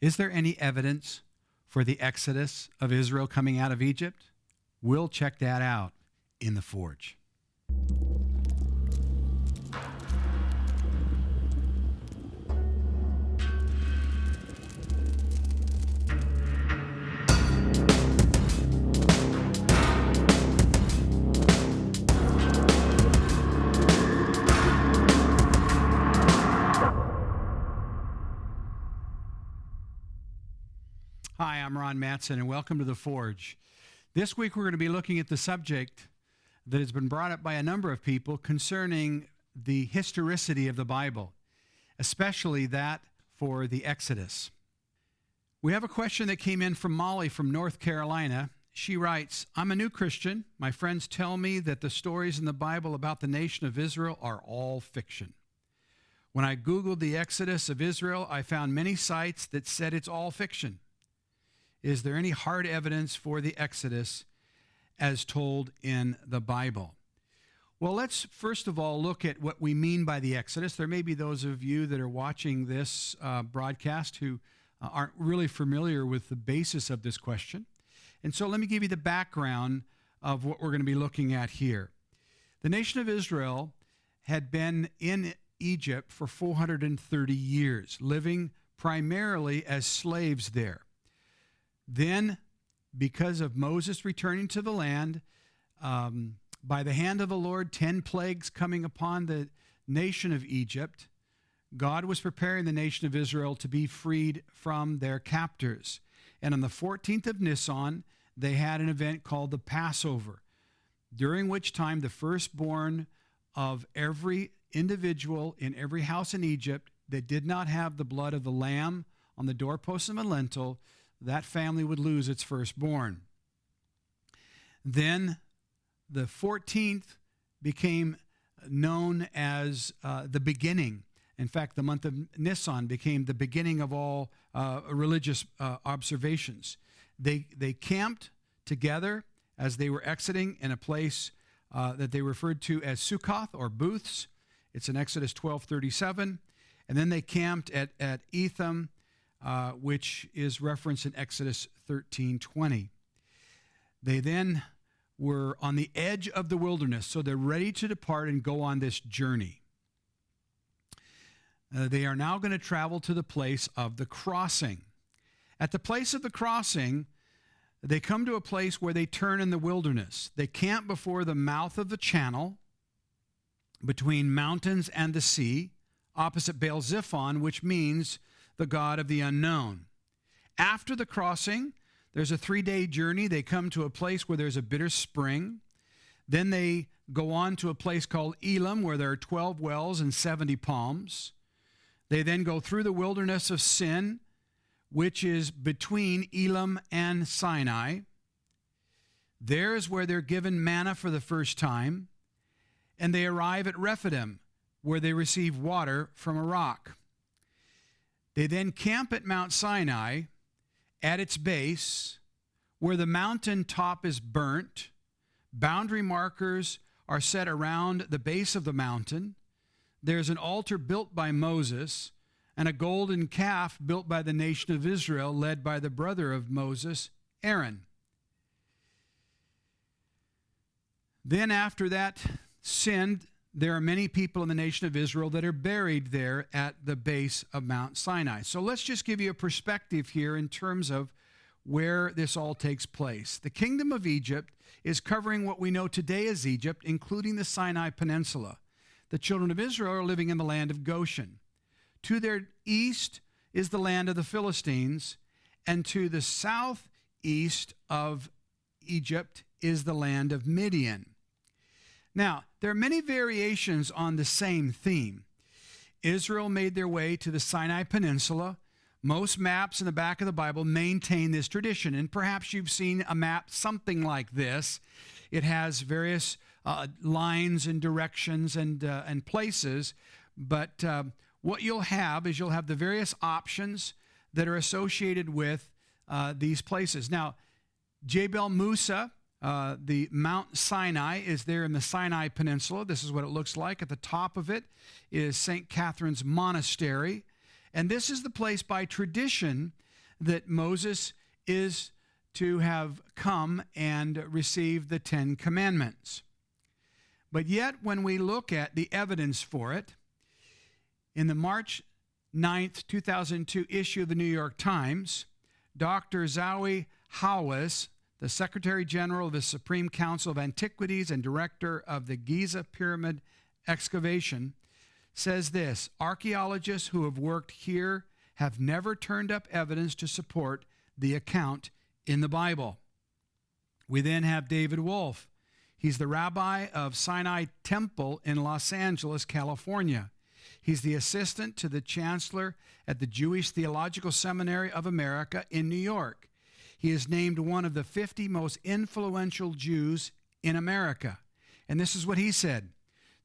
Is there any evidence for the exodus of Israel coming out of Egypt? We'll check that out in the Forge. Hi, I'm Ron Matsen, and welcome to The Forge. This week we're going to be looking at the subject that has been brought up by a number of people concerning the historicity of the Bible, especially that for the Exodus. We have a question that came in from Molly from North Carolina. She writes, I'm a new Christian. My friends tell me that the stories in the Bible about the nation of Israel are all fiction. When I Googled the Exodus of Israel, I found many sites that said it's all fiction. Is there any hard evidence for the Exodus as told in the Bible? Well, let's first of all look at what we mean by the Exodus. There may be those of you that are watching this broadcast who aren't really familiar with the basis of this question. And so let me give you the background of what we're going to be looking at here. The nation of Israel had been in Egypt for 430 years, living primarily as slaves there. Then, because of Moses returning to the land, by the hand of the Lord, 10 plagues coming upon the nation of Egypt, God was preparing the nation of Israel to be freed from their captors. And on the 14th of Nisan, they had an event called the Passover, during which time the firstborn of every individual in every house in Egypt that did not have the blood of the lamb on the doorpost and the lintel, that family would lose its firstborn. Then the 14th became known as the beginning. In fact, the month of Nisan became the beginning of all religious observations. They camped together as they were exiting in a place that they referred to as Sukkoth or booths. It's in Exodus 12:37. And then they camped at Etham, which is referenced in Exodus 13:20. They then were on the edge of the wilderness, so they're ready to depart and go on this journey. They are now going to travel to the place of the crossing. At the place of the crossing, they come to a place where they turn in the wilderness. They camp before the mouth of the channel between mountains and the sea, opposite Baal Zephon, which means the God of the unknown. After the crossing, there's a 3-day journey. They come to a place where there's a bitter spring. Then they go on to a place called Elim, where there are 12 wells and 70 palms. They then go through the wilderness of Sin, which is between Elim and Sinai. There is where they're given manna for the first time. And they arrive at Rephidim, where they receive water from a rock. They then camp at Mt Sinai at its base, where the mountain top is burnt. Boundary markers are set around the base of the mountain. There's an altar built by Moses and a golden calf built by the nation of Israel, led by the brother of Moses, Aaron. Then after that sin, there are many people in the nation of Israel that are buried there at the base of Mount Sinai. So let's just give you a perspective here in terms of where this all takes place. The kingdom of Egypt is covering what we know today as Egypt, including the Sinai Peninsula. The children of Israel are living in the land of Goshen. To their east is the land of the Philistines, and to the southeast of Egypt is the land of Midian. Now, there are many variations on the same theme. Israel made their way to the Sinai Peninsula. Most maps in the back of the Bible maintain this tradition, and perhaps you've seen a map something like this. It has various lines and directions and places, but what you'll have is you'll have the various options that are associated with these places. Now, Jebel Musa, the Mt Sinai, is there in the Sinai Peninsula. This is what it looks like. At the top of it is St. Catherine's Monastery. And this is the place by tradition that Moses is to have come and received the 10 Commandments. But yet, when we look at the evidence for it, in the March 9th, 2002 issue of the New York Times, Dr. Zoe Hawes, the Secretary General of the Supreme Council of Antiquities and Director of the Giza Pyramid Excavation, says this: archaeologists who have worked here have never turned up evidence to support the account in the Bible. We then have David Wolf. He's the rabbi of Sinai Temple in Los Angeles, California. He's the assistant to the chancellor at the Jewish Theological Seminary of America in New York. He is named one of the 50 most influential Jews in America. And this is what he said: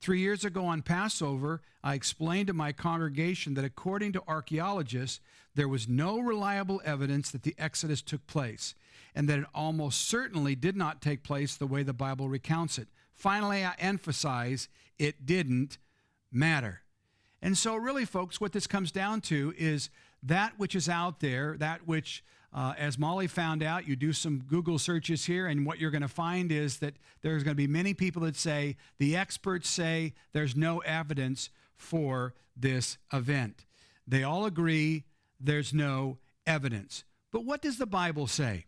3 years ago on Passover, I explained to my congregation that according to archaeologists, there was no reliable evidence that the Exodus took place, and that it almost certainly did not take place the way the Bible recounts it. Finally, I emphasize it didn't matter. And so really, folks, what this comes down to is that which is out there, that which, as Molly found out, you do some Google searches here, and what you're going to find is that there's going to be many people that say, the experts say there's no evidence for this event. They all agree there's no evidence. But what does the Bible say?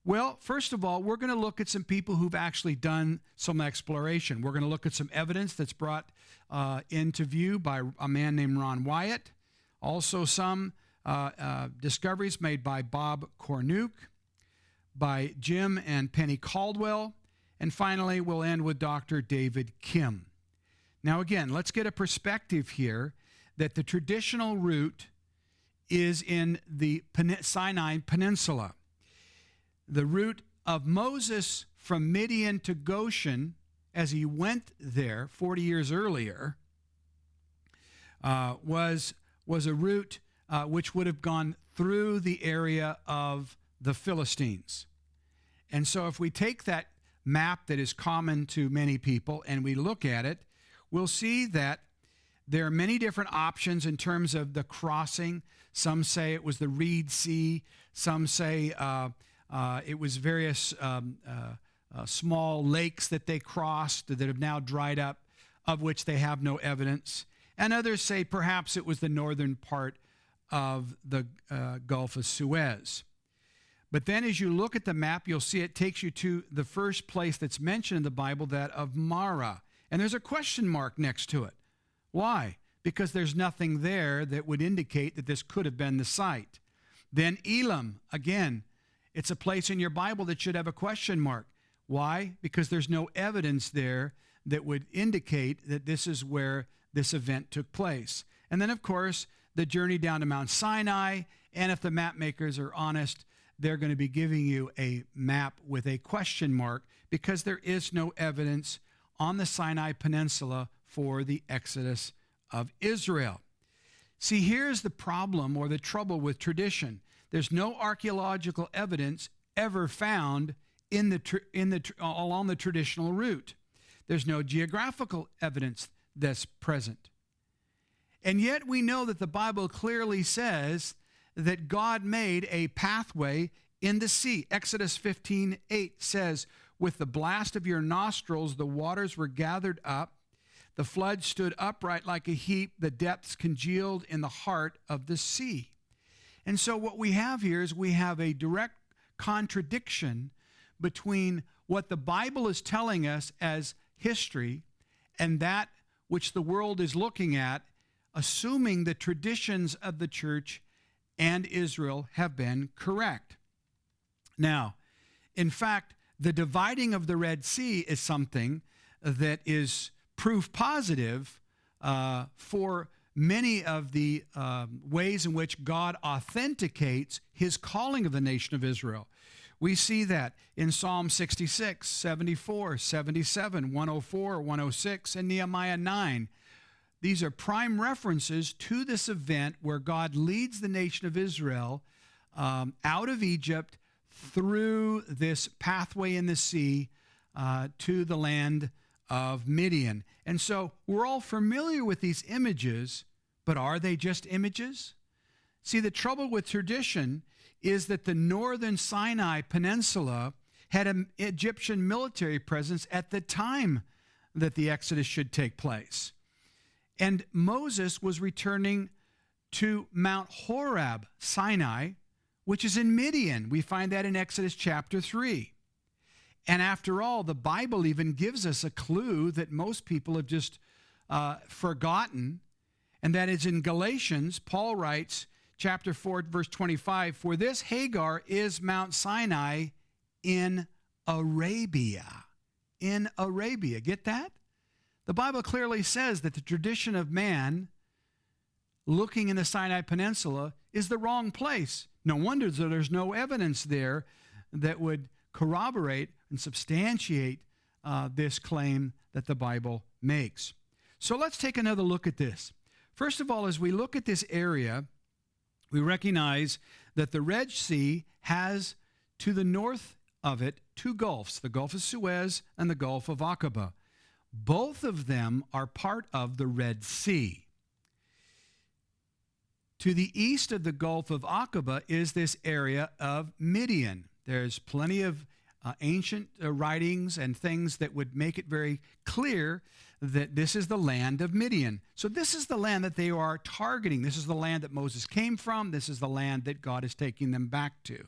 Well, first of all, we're going to look at some people who've actually done some exploration. We're going to look at some evidence that's brought into view by a man named Ron Wyatt. Also some discoveries made by Bob Cornuke, by Jim and Penny Caldwell, and finally we'll end with Dr. David Kim. Now again, let's get a perspective here that the traditional route is in the Sinai Peninsula. The route of Moses from Midian to Goshen, as he went there 40 years earlier, was a route which would have gone through the area of the Philistines. And so if we take that map that is common to many people and we look at it, we'll see that there are many different options in terms of the crossing. Some say it was the Reed Sea. Some say it was various small lakes that they crossed that have now dried up, of which they have no evidence. And others say perhaps it was the northern part of the Gulf of Suez. But then as you look at the map, you'll see it takes you to the first place that's mentioned in the Bible, that of Marah. And there's a question mark next to it. Why? Because there's nothing there that would indicate that this could have been the site. Then Elim, again, it's a place in your Bible that should have a question mark. Why? Because there's no evidence there that would indicate that this is where this event took place. And then, of course, the journey down to Mt Sinai, and if the map makers are honest, they're going to be giving you a map with a question mark because there is no evidence on the Sinai Peninsula for the Exodus of Israel. See, here's the problem or the trouble with tradition. There's no archaeological evidence ever found along the traditional route. There's no geographical evidence that's present. And yet we know that the Bible clearly says that God made a pathway in the sea. Exodus 15:8 says, "With the blast of your nostrils the waters were gathered up, the flood stood upright like a heap, the depths congealed in the heart of the sea." And so what we have here is we have a direct contradiction between what the Bible is telling us as history and that which the world is looking at, assuming the traditions of the church and Israel have been correct. Now, in fact, the dividing of the Red Sea is something that is proof positive for many of the ways in which God authenticates his calling of the nation of Israel. We see that in Psalm 66, 74, 77, 104, 106, and Nehemiah 9. These are prime references to this event where God leads the nation of Israel out of Egypt through this pathway in the sea to the land of Midian. And so we're all familiar with these images, but are they just images? See, the trouble with tradition is that the northern Sinai Peninsula had an Egyptian military presence at the time that the Exodus should take place. And Moses was returning to Mt Horeb, Sinai, which is in Midian. We find that in Exodus chapter 3. And after all, the Bible even gives us a clue that most people have just forgotten, and that is in Galatians. Paul writes, chapter 4, verse 25, "For this Hagar is Mount Sinai in Arabia." In Arabia. Get that? The Bible clearly says that the tradition of man looking in the Sinai Peninsula is the wrong place. No wonder that there's no evidence there that would corroborate and substantiate this claim that the Bible makes. So let's take another look at this. First of all, as we look at this area, we recognize that the Red Sea has to the north of it two gulfs, the Gulf of Suez and the Gulf of Aqaba. Both of them are part of the Red Sea. To the east of the Gulf of Aqaba is this area of Midian. There's plenty of ancient writings and things that would make it very clear that this is the land of Midian. So this is the land that they are targeting. This is the land that Moses came from. This is the land that God is taking them back to.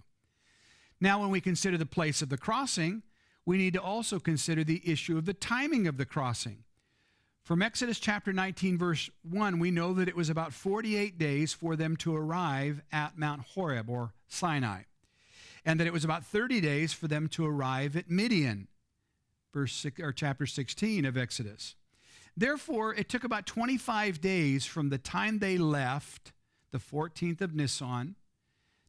Now, when we consider the place of the crossing, we need to also consider the issue of the timing of the crossing. From Exodus chapter 19, verse 1, we know that it was about 48 days for them to arrive at Mt Horeb, or Sinai, and that it was about 30 days for them to arrive at Midian, chapter 16 of Exodus. Therefore, it took about 25 days from the time they left, the 14th of Nisan,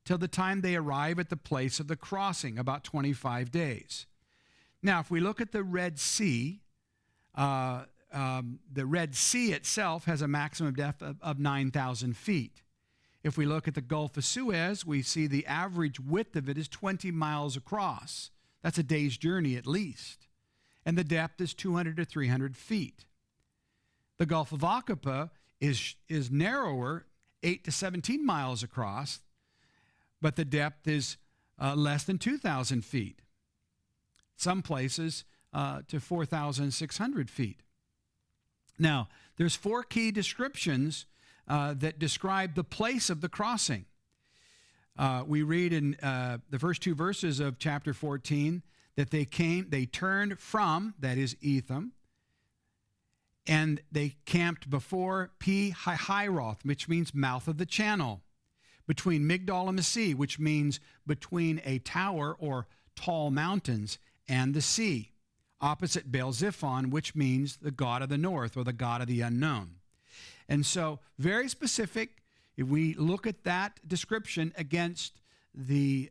till the time they arrive at the place of the crossing, about 25 days. Now, if we look at the Red Sea, the Red Sea itself has a maximum depth of 9,000 feet. If we look at the Gulf of Suez, we see the average width of it is 20 miles across. That's a day's journey at least. And the depth is 200 to 300 feet. The Gulf of Aqaba is narrower, 8 to 17 miles across, but the depth is less than 2,000 feet. Some places to 4,600 feet. Now, there's four key descriptions that describe the place of the crossing. We read in the first two verses of chapter 14 that they turned from, that is Etham, and they camped before Pi-Hahiroth, which means mouth of the channel, between Migdol and the sea, which means between a tower or tall mountains and the sea, opposite Baal-Zephon, which means the god of the north or the god of the unknown. And so, very specific, if we look at that description against the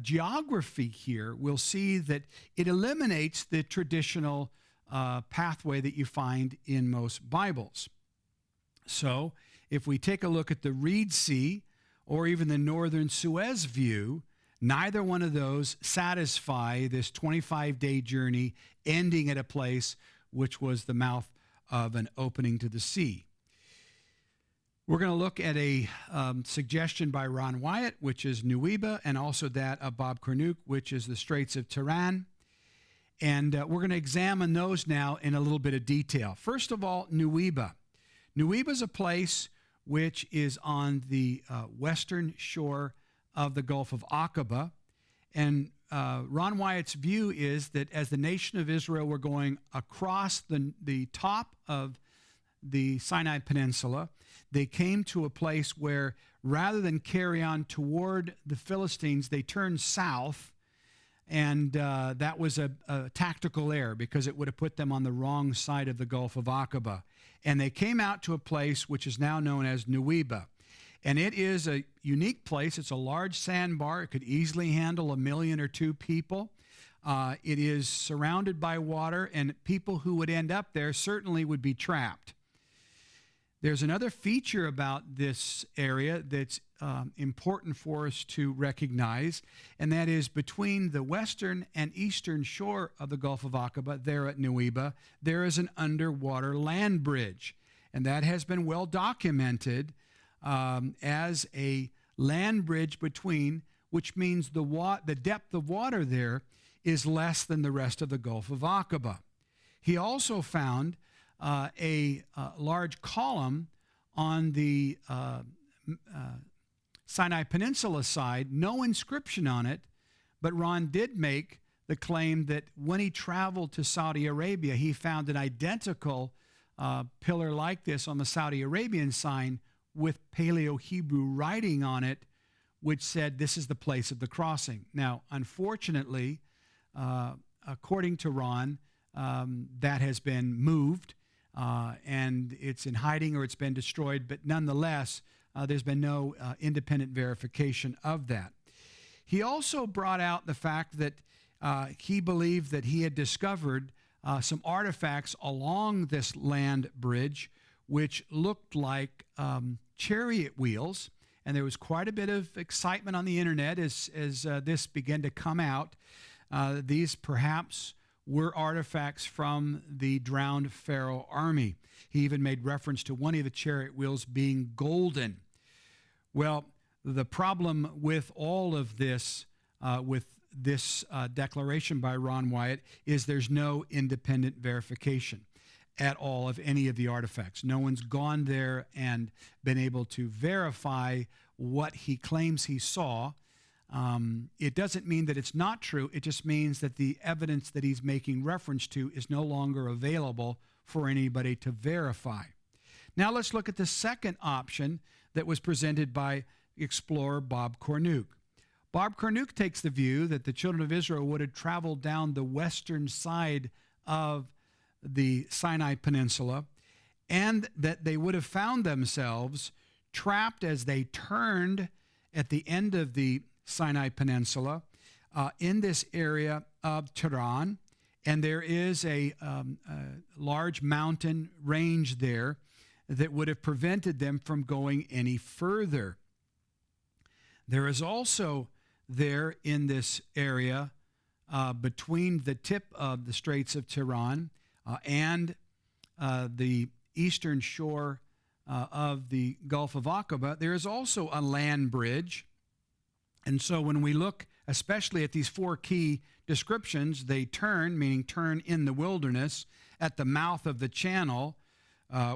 geography here, we'll see that it eliminates the traditional pathway that you find in most Bibles. So, if we take a look at the Reed Sea or even the northern Suez view, neither one of those satisfy this 25-day journey ending at a place which was the mouth of an opening to the sea. We're going to look at a suggestion by Ron Wyatt, which is Nuweiba, and also that of Bob Kornuk, which is the Straits of Tiran. And we're going to examine those now in a little bit of detail. First of all, Nuweiba. Nuweiba is a place which is on the western shore of the Gulf of Aqaba. And Ron Wyatt's view is that as the nation of Israel were going across the top of the Sinai Peninsula, they came to a place where rather than carry on toward the Philistines, they turned south. And that was a tactical error because it would have put them on the wrong side of the Gulf of Aqaba. And they came out to a place which is now known as Nuweiba. And it is a unique place. It's a large sandbar. It could easily handle 1 million or 2 people. It is surrounded by water, and people who would end up there certainly would be trapped. There's another feature about this area that's important for us to recognize, and that is between the western and eastern shore of the Gulf of Aqaba, there at Nuweiba, there is an underwater land bridge, and that has been well documented as a land bridge between, which means the depth of water there is less than the rest of the Gulf of Aqaba. He also found a large column on the Sinai Peninsula side, no inscription on it, but Ron did make the claim that when he traveled to Saudi Arabia, he found an identical pillar like this on the Saudi Arabian sign with Paleo-Hebrew writing on it, which said this is the place of the crossing. Now, unfortunately, according to Ron, that has been moved and it's in hiding or it's been destroyed, but nonetheless, there's been no independent verification of that. He also brought out the fact that he believed that he had discovered some artifacts along this land bridge which looked like chariot wheels, and there was quite a bit of excitement on the internet as this began to come out. These perhaps were artifacts from the drowned Pharaoh army. He even made reference to one of the chariot wheels being golden. Well, the problem with all of this, with this declaration by Ron Wyatt, is there's no independent verification at all of any of the artifacts. No one's gone there and been able to verify what he claims he saw. It doesn't mean that it's not true. It just means that the evidence that he's making reference to is no longer available for anybody to verify. Now let's look at the second option that was presented by explorer Bob Cornuke. Bob Cornuke takes the view that the children of Israel would have traveled down the western side of the Sinai Peninsula and that they would have found themselves trapped as they turned at the end of the Sinai Peninsula in this area of Tiran, and there is a large mountain range there that would have prevented them from going any further. There is also there in this area between the tip of the Straits of Tiran and the eastern shore of the Gulf of Aqaba, there is also a land bridge. And so when we look especially at these four key descriptions, they turn, meaning turn in the wilderness, at the mouth of the channel,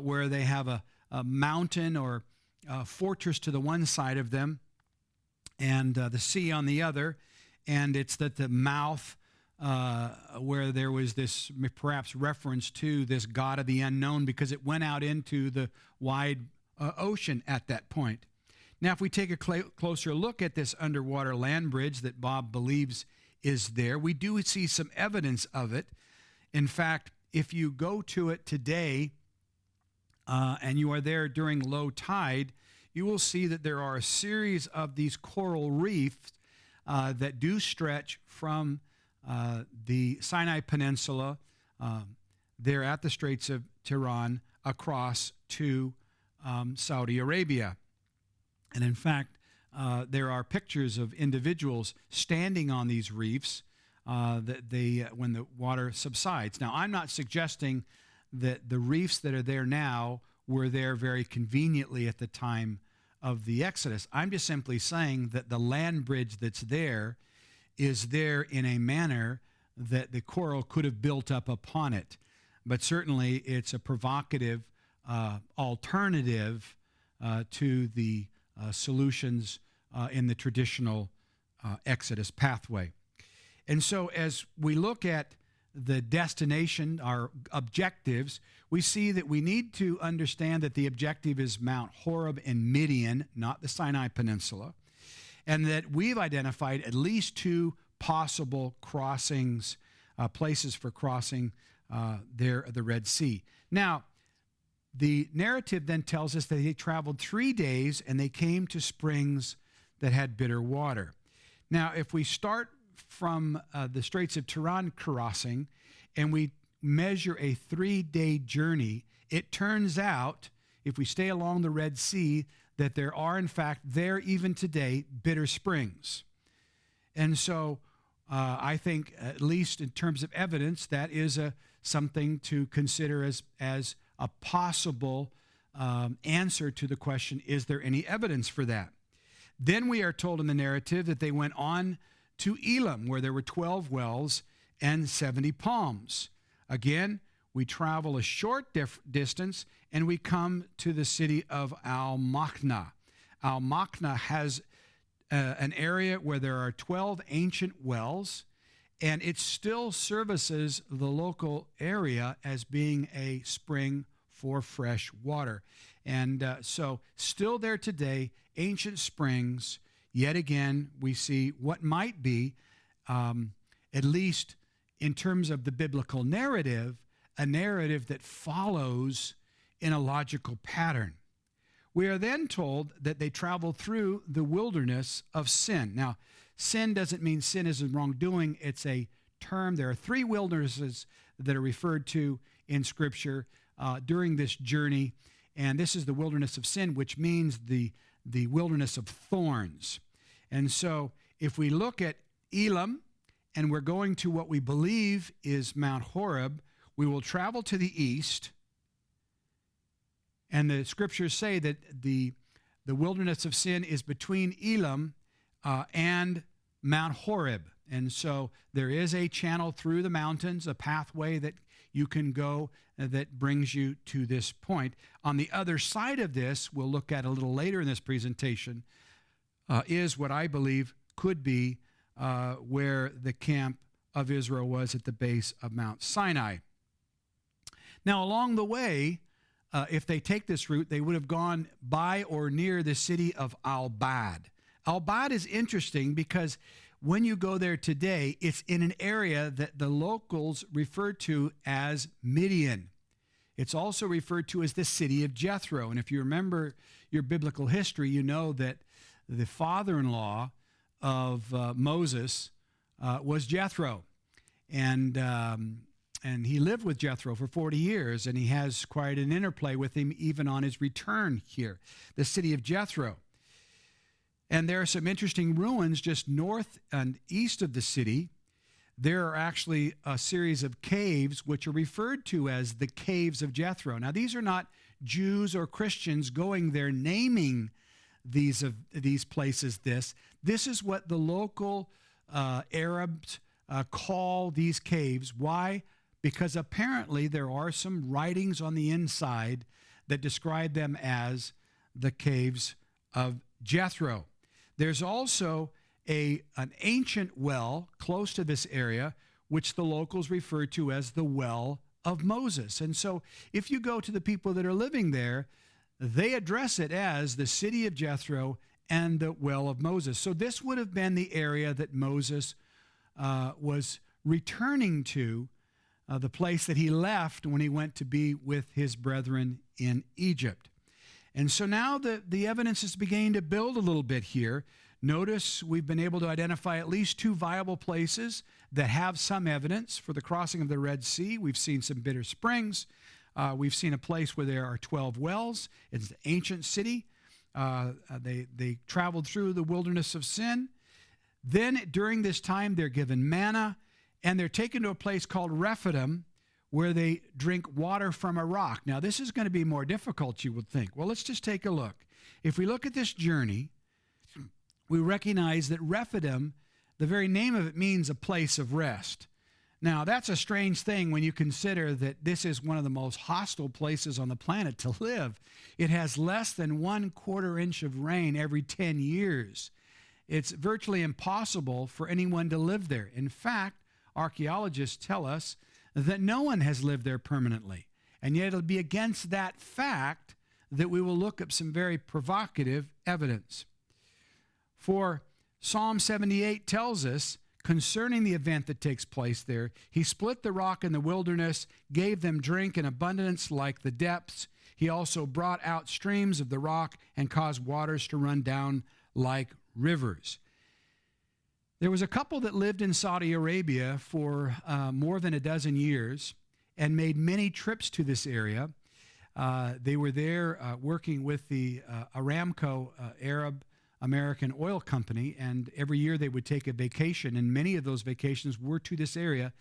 where they have a mountain or a fortress to the one side of them and the sea on the other. And it's at the mouth where there was this perhaps reference to this God of the unknown, because it went out into the wide ocean at that point. Now, if we take a closer look at this underwater land bridge that Bob believes is there, we do see some evidence of it. In fact, if you go to it today and you are there during low tide, you will see that there are a series of these coral reefs that do stretch from the Sinai Peninsula there at the Straits of Tiran across to Saudi Arabia. And in fact, there are pictures of individuals standing on these reefs when the water subsides. Now, I'm not suggesting that the reefs that are there now were there very conveniently at the time of the Exodus. I'm just simply saying that the land bridge that's there is there in a manner that the coral could have built up upon it. But certainly it's a provocative alternative to the solutions in the traditional Exodus pathway. And so as we look at the destination, our objectives, we see that we need to understand that the objective is Mt Horeb and Midian, not the Sinai Peninsula, and that we've identified at least two possible crossings, places for crossing there the Red Sea. Now, the narrative then tells us that they traveled 3 days and they came to springs that had bitter water. Now, if we start from the Straits of Tiran crossing and we measure a 3-day journey, it turns out, if we stay along the Red Sea, that there are, in fact, there even today, bitter springs. And so I think, at least in terms of evidence, that is something to consider as a possible answer to the question, is there any evidence for that? Then we are told in the narrative that they went on to Elim, where there were 12 wells and 70 palms. Again, we travel a short distance and we come to the city of Al-Makna. Al-Makna has an area where there are 12 ancient wells, and it still services the local area as being a spring for fresh water. And so still there today, ancient springs. Yet again, we see what might be, at least in terms of the biblical narrative, a narrative that follows in a logical pattern. We are then told that they traveled through the wilderness of sin. Now, sin doesn't mean sin is wrongdoing. It's a term. There are three wildernesses that are referred to in Scripture during this journey. And this is the wilderness of sin, which means the wilderness of thorns. And so if we look at Elim, and we're going to what we believe is Mt Horeb, we will travel to the east. And the scriptures say that the wilderness of sin is between Elim and Mt Horeb. And so there is a channel through the mountains, a pathway that you can go that brings you to this point. On the other side of this, we'll look at a little later in this presentation, is what I believe could be where the camp of Israel was at the base of Mt Sinai. Now, along the way, if they take this route, they would have gone by or near the city of Al-Bad. Al-Bad is interesting because when you go there today, it's in an area that the locals refer to as Midian. It's also referred to as the city of Jethro. And if you remember your biblical history, you know that the father-in-law of Moses was Jethro. And he lived with Jethro for 40 years, and he has quite an interplay with him even on his return here, the city of Jethro. And there are some interesting ruins just north and east of the city. There are actually a series of caves which are referred to as the caves of Jethro. Now, these are not Jews or Christians going there naming these places this. This is what the local Arabs call these caves. Why? Because apparently there are some writings on the inside that describe them as the caves of Jethro. There's also an ancient well close to this area, which the locals refer to as the Well of Moses. And so if you go to the people that are living there, they address it as the city of Jethro and the Well of Moses. So this would have been the area that Moses was returning to, the place that he left when he went to be with his brethren in Egypt. And so now the evidence is beginning to build a little bit here. Notice we've been able to identify at least two viable places that have some evidence for the crossing of the Red Sea. We've seen some bitter springs. We've seen a place where there are 12 wells. It's an ancient city. They traveled through the wilderness of sin. Then during this time, they're given manna, and they're taken to a place called Rephidim, where they drink water from a rock. Now, this is going to be more difficult, you would think. Well, let's just take a look. If we look at this journey, we recognize that Rephidim, the very name of it means a place of rest. Now, that's a strange thing when you consider that this is one of the most hostile places on the planet to live. It has less than 1/4 inch of rain every 10 years. It's virtually impossible for anyone to live there. In fact, archaeologists tell us that no one has lived there permanently. And yet it'll be against that fact that we will look up some very provocative evidence. For Psalm 78 tells us concerning the event that takes place there, he split the rock in the wilderness, gave them drink in abundance like the depths. He also brought out streams of the rock and caused waters to run down like rivers. There was a couple that lived in Saudi Arabia for more than a dozen years and made many trips to this area. They were there working with the Aramco Arab American Oil Company, and every year they would take a vacation, and many of those vacations were to this area.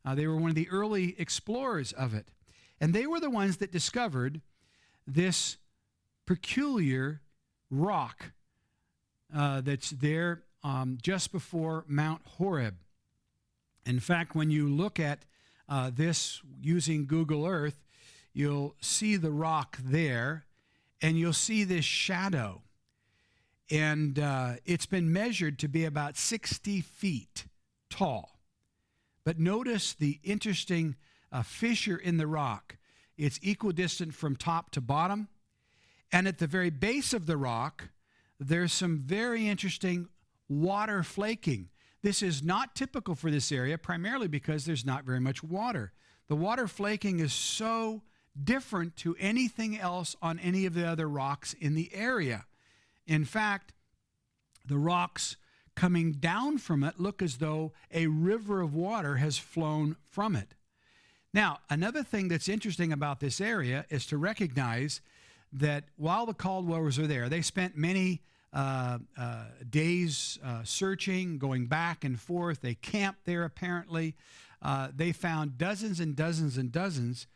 They were one of the early explorers of it, and they were the ones that discovered this peculiar rock that's there just before Mt Horeb. In fact, when you look at this using Google Earth, you'll see the rock there, and you'll see this shadow. And it's been measured to be about 60 feet tall. But notice the interesting fissure in the rock. It's equidistant from top to bottom. And at the very base of the rock, there's some very interesting water flaking. This is not typical for this area, primarily because there's not very much water. The water flaking is so different to anything else on any of the other rocks in the area. In fact, the rocks coming down from it look as though a river of water has flown from it. Now, another thing that's interesting about this area is to recognize that while the Caldwellers are there, they spent many days searching, going back and forth. They camped there apparently. They found dozens and dozens and dozens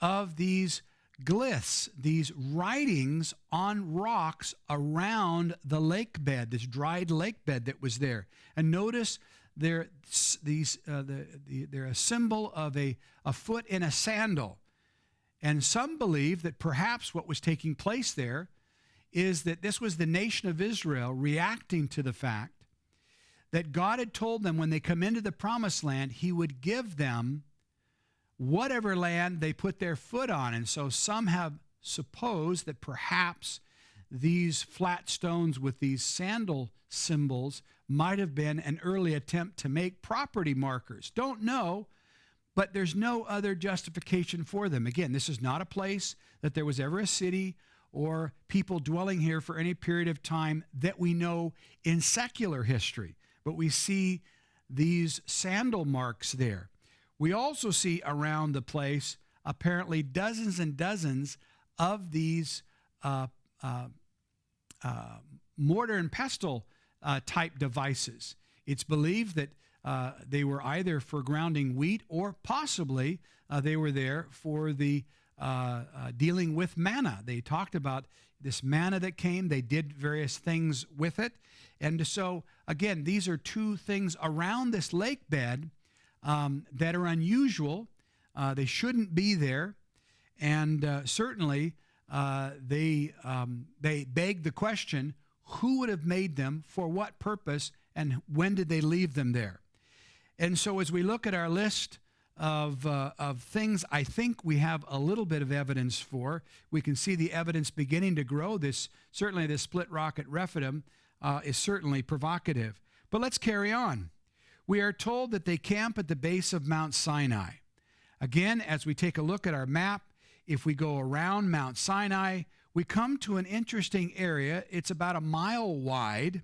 of these glyphs, these writings on rocks around the lake bed, this dried lake bed that was there. And notice they're a symbol of a foot in a sandal. And some believe that perhaps what was taking place there is that this was the nation of Israel reacting to the fact that God had told them when they come into the promised land, he would give them whatever land they put their foot on. And so some have supposed that perhaps these flat stones with these sandal symbols might have been an early attempt to make property markers. Don't know, but there's no other justification for them. Again, this is not a place that there was ever a city or people dwelling here for any period of time that we know in secular history. But we see these sandal marks there. We also see around the place apparently dozens and dozens of these mortar and pestle type devices. It's believed that they were either for grounding wheat or possibly they were there for the dealing with manna. They talked about this manna that came. They did various things with it. And so, again, these are two things around this lake bed that are unusual. They shouldn't be there. And certainly they beg the question, who would have made them, for what purpose, and when did they leave them there? And so as we look at our list of things I think we have a little bit of evidence for, we can see the evidence beginning to grow. Certainly this split rock at Rephidim is certainly provocative. But let's carry on. We are told that they camp at the base of Mt Sinai. Again, as we take a look at our map, if we go around Mt Sinai, we come to an interesting area. It's about a mile wide,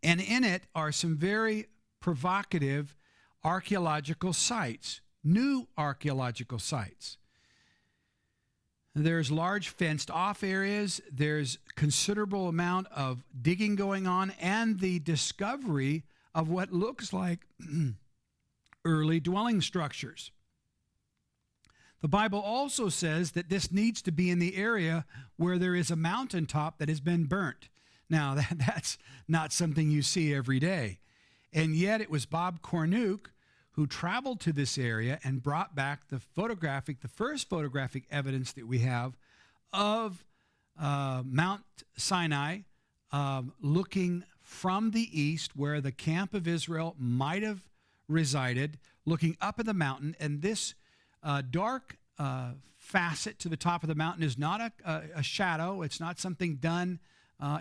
and in it are some very provocative archaeological sites, new archaeological sites. There's large fenced-off areas. There's considerable amount of digging going on, and the discovery of what looks like early dwelling structures. The Bible also says that this needs to be in the area where there is a mountaintop that has been burnt. Now, that's not something you see every day. And yet it was Bob Cornuke who traveled to this area and brought back the first photographic evidence that we have of Mount Sinai looking from the east where the camp of Israel might have resided, looking up at the mountain. And this dark facet to the top of the mountain is not a shadow. It's not something done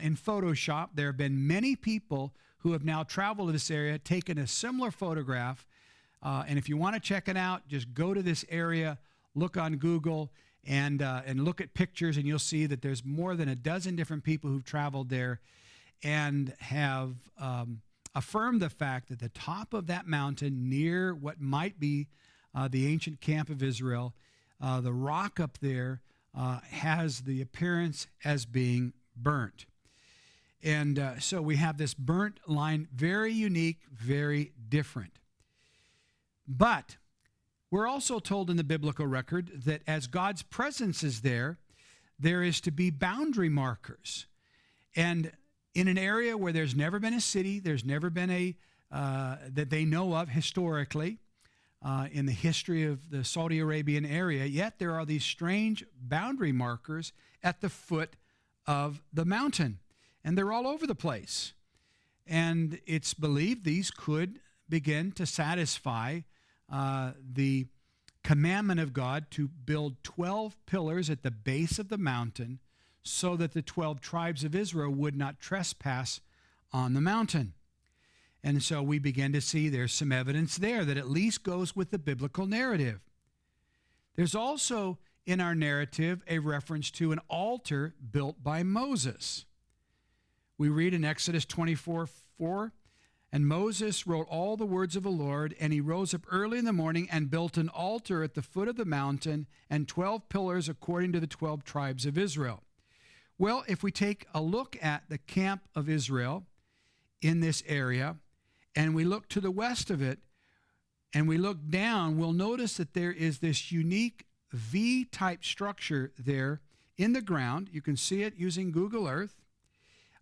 in Photoshop. There have been many people who have now traveled to this area, taken a similar photograph. And if you want to check it out, just go to this area, look on Google, and look at pictures, and you'll see that there's more than a dozen different people who've traveled there and have affirmed the fact that the top of that mountain near what might be the ancient camp of Israel, the rock up there has the appearance as being burnt. And so we have this burnt line, very unique, very different. But we're also told in the biblical record that as God's presence is there, there is to be boundary markers. And in an area where there's never been a city, there's never been that they know of historically in the history of the Saudi Arabian area, yet there are these strange boundary markers at the foot of the mountain, and they're all over the place. And it's believed these could begin to satisfy the commandment of God to build 12 pillars at the base of the mountain so that the 12 tribes of Israel would not trespass on the mountain. And so we begin to see there's some evidence there that at least goes with the biblical narrative. There's also in our narrative a reference to an altar built by Moses. We read in Exodus 24:4, "And Moses wrote all the words of the Lord, and he rose up early in the morning and built an altar at the foot of the mountain and 12 pillars according to the 12 tribes of Israel." Well, if we take a look at the camp of Israel in this area, and we look to the west of it, and we look down, we'll notice that there is this unique V-type structure there in the ground. You can see it using Google Earth.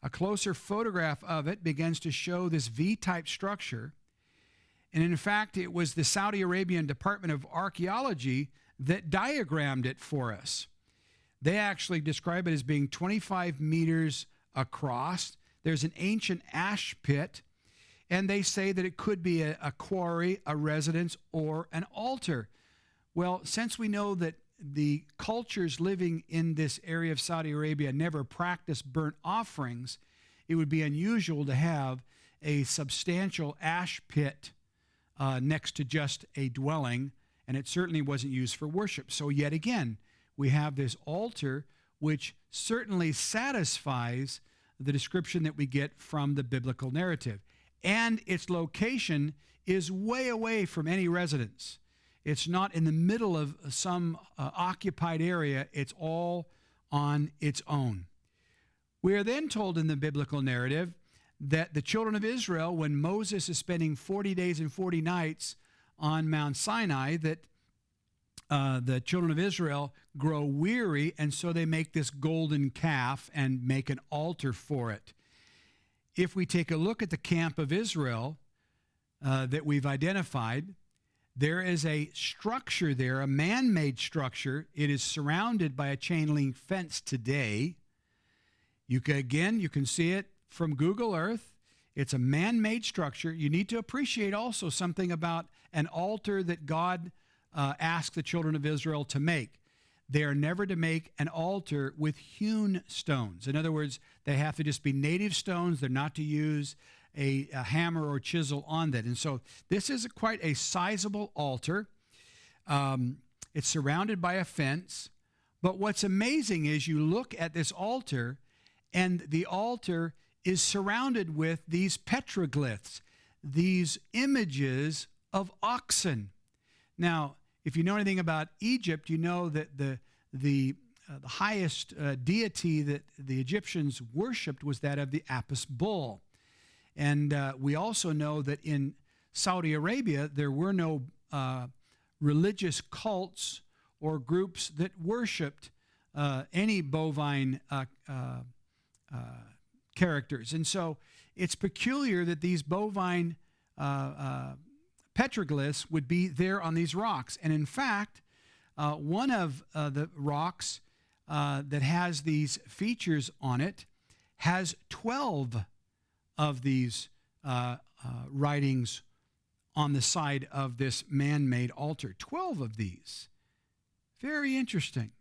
A closer photograph of it begins to show this V-type structure. And in fact, it was the Saudi Arabian Department of Archaeology that diagrammed it for us. They actually describe it as being 25 meters across. There's an ancient ash pit, and they say that it could be a quarry, a residence, or an altar. Well, since we know that the cultures living in this area of Saudi Arabia never practiced burnt offerings, it would be unusual to have a substantial ash pit next to just a dwelling, and it certainly wasn't used for worship. So yet again, we have this altar which certainly satisfies the description that we get from the biblical narrative. And its location is way away from any residence. It's not in the middle of some occupied area. It's all on its own. We are then told in the biblical narrative that the children of Israel, when Moses is spending 40 days and 40 nights on Mt Sinai, that the children of Israel grow weary, and so they make this golden calf and make an altar for it. If we take a look at the camp of Israel that we've identified, there is a structure there, a man-made structure. It is surrounded by a chain-link fence today. You can see it from Google Earth. It's a man-made structure. You need to appreciate also something about an altar that God asked the children of Israel to make. They are never to make an altar with hewn stones. In other words, they have to just be native stones. They're not to use a hammer or chisel on that. And so this is quite a sizable altar. It's surrounded by a fence. But what's amazing is you look at this altar, and the altar is surrounded with these petroglyphs, these images of oxen. Now, if you know anything about Egypt, you know that the highest deity that the Egyptians worshipped was that of the Apis bull. And we also know that in Saudi Arabia, there were no religious cults or groups that worshipped any bovine characters. And so it's peculiar that these bovine petroglyphs would be there on these rocks. And in fact, one of the rocks that has these features on it has 12 of these writings on the side of this man-made altar. 12 of these. Very interesting.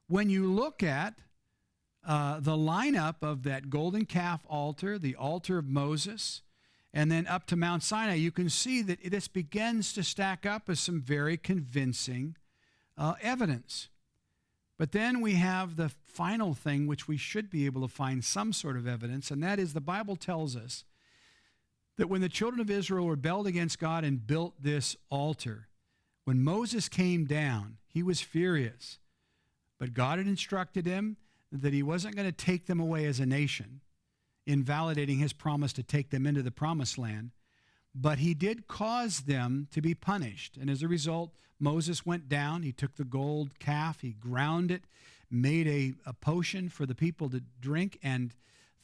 When you look at the lineup of that golden calf altar, the altar of Moses, and then up to Mount Sinai, you can see that this begins to stack up as some very convincing evidence. But then we have the final thing, which we should be able to find some sort of evidence, and that is the Bible tells us that when the children of Israel rebelled against God and built this altar, when Moses came down, he was furious. But God had instructed him that he wasn't going to take them away as a nation, invalidating his promise to take them into the promised land, but he did cause them to be punished. And as a result, Moses went down, he took the gold calf, he ground it, made a potion for the people to drink, and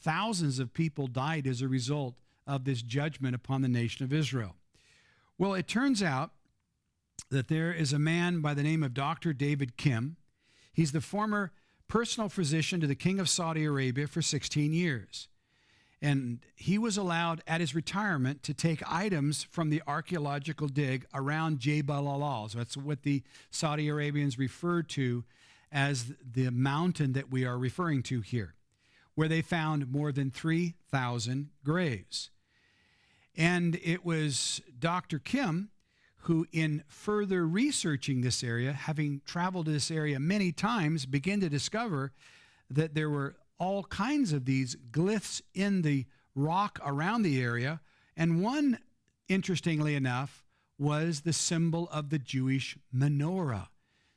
thousands of people died as a result of this judgment upon the nation of Israel. Well, it turns out that there is a man by the name of Dr. David Kim. He's the former personal physician to the king of Saudi Arabia for 16 years. And he was allowed at his retirement to take items from the archaeological dig around Jebel al-Al. So that's what the Saudi Arabians refer to as the mountain that we are referring to here, where they found more than 3,000 graves. And it was Dr. Kim who, in further researching this area, having traveled to this area many times, began to discover that there were all kinds of these glyphs in the rock around the area. And one, interestingly enough, was the symbol of the Jewish menorah.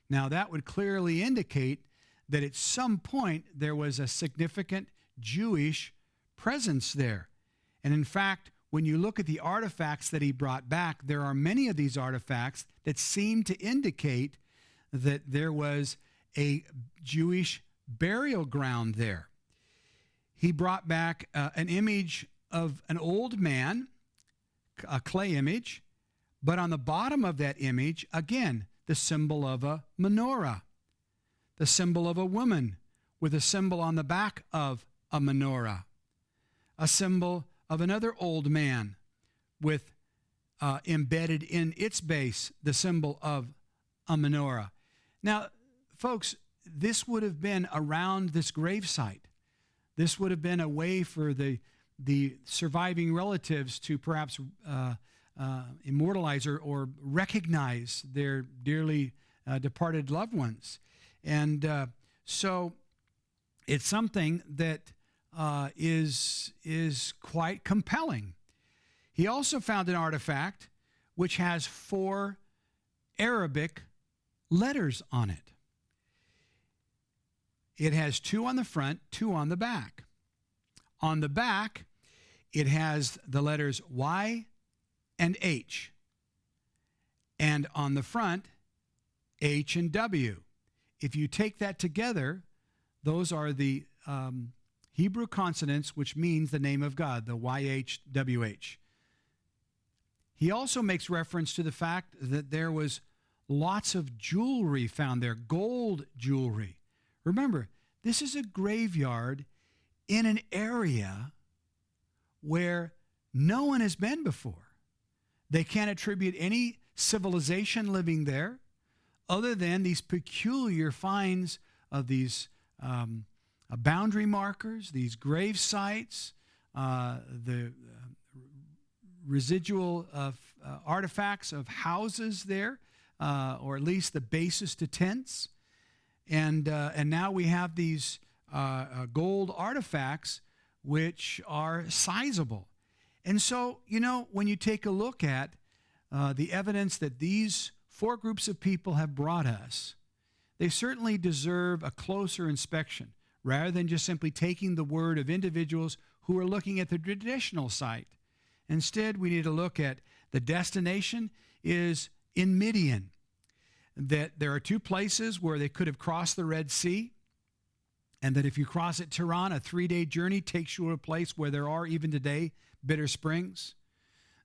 Now, that would clearly indicate that at some point there was a significant Jewish presence there. And in fact, when you look at the artifacts that he brought back, there are many of these artifacts that seem to indicate that there was a Jewish burial ground there. He brought back an image of an old man, a clay image, but on the bottom of that image, again, the symbol of a menorah, the symbol of a woman with a symbol on the back of a menorah, a symbol of another old man with embedded in its base the symbol of a menorah. Now, folks, this would have been around this gravesite. This would have been a way for the surviving relatives to perhaps immortalize or recognize their dearly departed loved ones. And so it's something that is quite compelling. He also found an artifact which has 4 Arabic letters on it. It has 2 on the front, 2 on the back. On the back, it has the letters Y and H. And on the front, H and W. If you take that together, those are the Hebrew consonants, which means the name of God, the YHWH. He also makes reference to the fact that there was lots of jewelry found there, gold jewelry. Remember, this is a graveyard in an area where no one has been before. They can't attribute any civilization living there other than these peculiar finds of these boundary markers, these grave sites, the residual artifacts of houses there, or at least the basis to tents. And now we have these gold artifacts which are sizable. And so, you know, when you take a look at the evidence that these 4 groups of people have brought us, they certainly deserve a closer inspection rather than just simply taking the word of individuals who are looking at the traditional site. Instead, we need to look at the destination is in Midian, that there are 2 places where they could have crossed the Red Sea, and that if you cross at Tiran, a 3-day journey takes you to a place where there are even today bitter springs.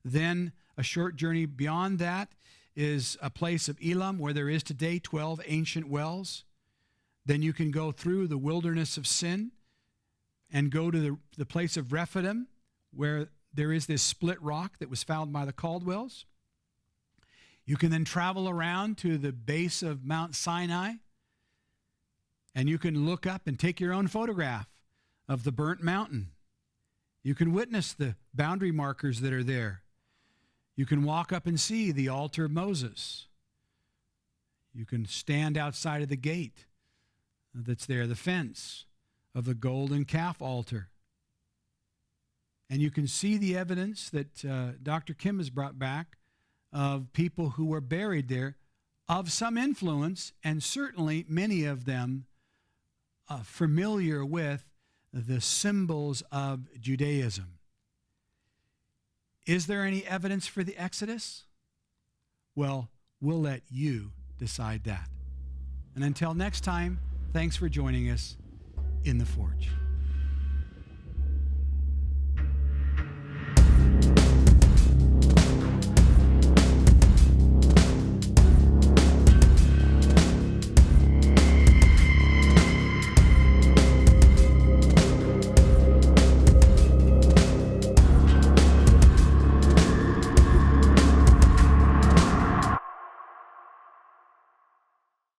Then a short journey beyond that is a place of Elim where there is today 12 ancient wells. Then you can go through the wilderness of Sin and go to the place of Rephidim where there is this split rock that was found by the Caldwells. You can then travel around to the base of Mt Sinai, and you can look up and take your own photograph of the burnt mountain. You can witness the boundary markers that are there. You can walk up and see the altar of Moses. You can stand outside of the gate that's there, the fence of the golden calf altar. And you can see the evidence that Dr. Kim has brought back of people who were buried there of some influence, and certainly many of them familiar with the symbols of Judaism. Is there any evidence for the Exodus? Well, we'll let you decide that. And until next time, thanks for joining us in the Forge.